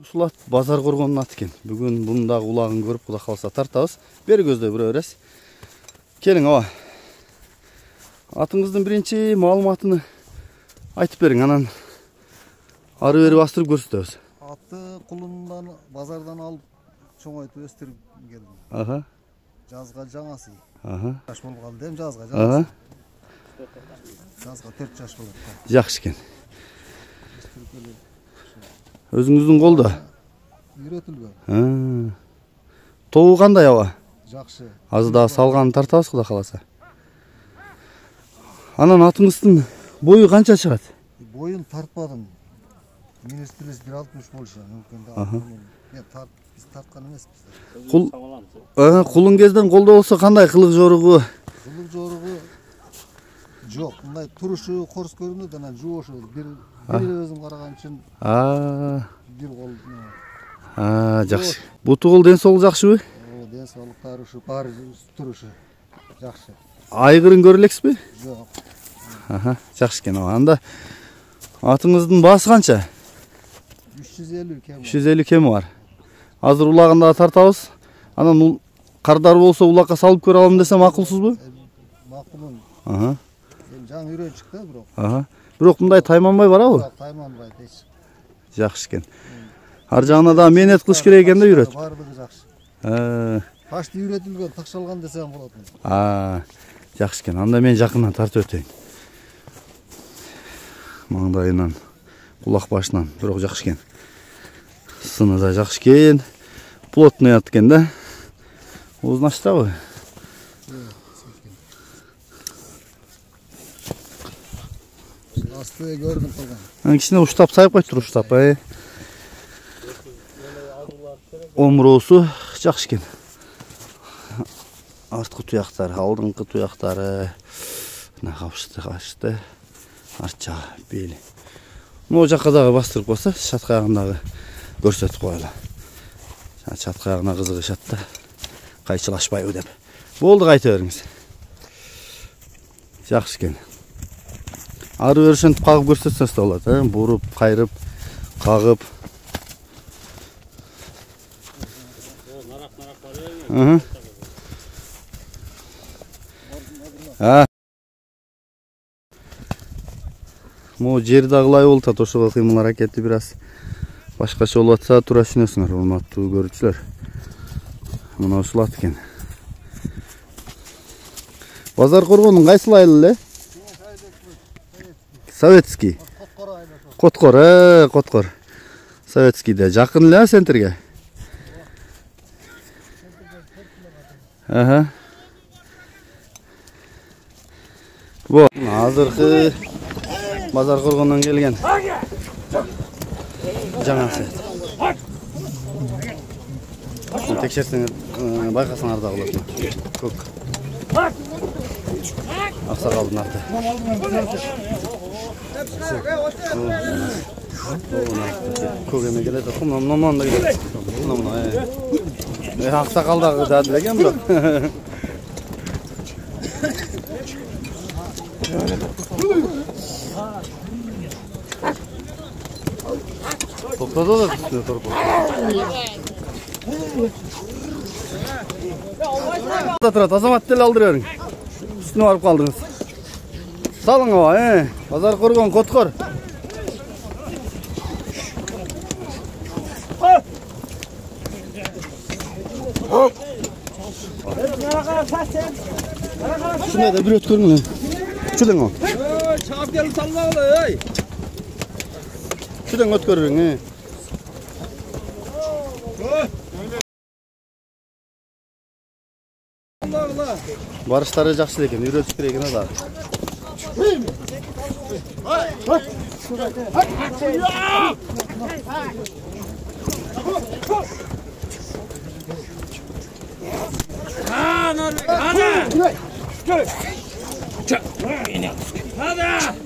Ушул ат базар коргондун аты экен. Бүгүн бунун дагы улагын көрүп, Кудай калса тартабыз. Бери көздөй бирөө бересиз. Келиң аба. Атыңыздын биринчи маалыматыны айтып бериң, анан ары бери бастырып көрсөтөбүз. Атты кулундан базардан алып чоңойтуп өстүрүп келдим. Аха. Жазга жаңасы. Аха. Жаш болгон дем жазга жаңасы. Жазга 4 жаш болот. Жакшы экен. Өзүңүздүн колдо? Үйрөтүлгөн. Тобу кандай аба? Жакшы. Азыр дагы салганын тартабыз, Кудай каласа. Анан атыңыздын бою канча чыгат? Боюн тартпадым. Министрлис 1.60 болушу мүмкүн да. Биз тарткан эмеспиз. Кулун кезден колдо болсо кандай кылык жоругу? Кылык жоругу жок. Мындай турушу корс көрүнөт, анан жуошу бир өзүм караган үчүн. Бир кол. Жакшы. Буту кол ден соолук жакшыбы? Ден соолуктары ушу бар турушу жакшы. Айгырын көрө элексизби? Жок. Жакшы экен. Анда атыңыздын баасы канча? 350 кем. 350 кеми бар. Азыр улагында тартабыз. Анан кардар болсо улакка салып көрө алам десем макулсузбу? Макулмун. Жаңы үйрөнчүк да бирок. Бирок мындай тайманбай барабы? Тайманбай эч. Жакшы экен. Ар жагына да менет кылыш керек экен да үйрөт. Бардыгы жакшы. Кашты үйрөтүлгөн, тыкшалган десем болот. Жакшы экен. Анда мен жакындан тартып өтөйүн. Маңдайынан, кулак башынан бирок жакшы экен. Сыны да жакшы экен. Плотный ат экен да. Оозун ачтабы? Асты көрдүм калган. Кичине уштап сайып койчур, уштап. Омуроосу жакшы экен. Арткы туяктары, алдыңкы туяктары, мына капышты, арча, бели. Могу жакка дагы бастырып койсо, чат каягындагы көрсөтүп коелу. Чат каягына кызыгышат да, кайчылашпайбы деп. Болду, кайта бериңиз. Жакшы экен. Ары беришентип кагып көрсөтсөңүз да болот, буруп, кайрып, кагып. Могу жер дагы ылай болуп атат, ошого кыймыл аракети бир аз башкача болуп атса туура түшүнөсүңөр, урматтуу көрүүчүлөр. Мына ушул ат экен. Базар коргондун кайсыл айылы эле? Советский. Коткор, Коткор. Советскийде жакын эле центрге. Бу азыркы базар коргондон келген жаңасы. Текшерсеңер байкасаңар да болот. Көк. Аксакалдын аты. Көк эме келет, мындан да келет. Аксакалдагы да делеген бирок. Токтоду да үстүнө туруп. Турат, азамат деле алдыра бериң. Үстүнө барып калдыңыз. Салың аба, базар коргон Коткор. Şuna da bir ötkürün lan. Şuradan o. Çabuk gel salma ey. Şuradan ötkürün. Barışları жақсы екен, үйретіп керек екен да. Hadi! Hadi!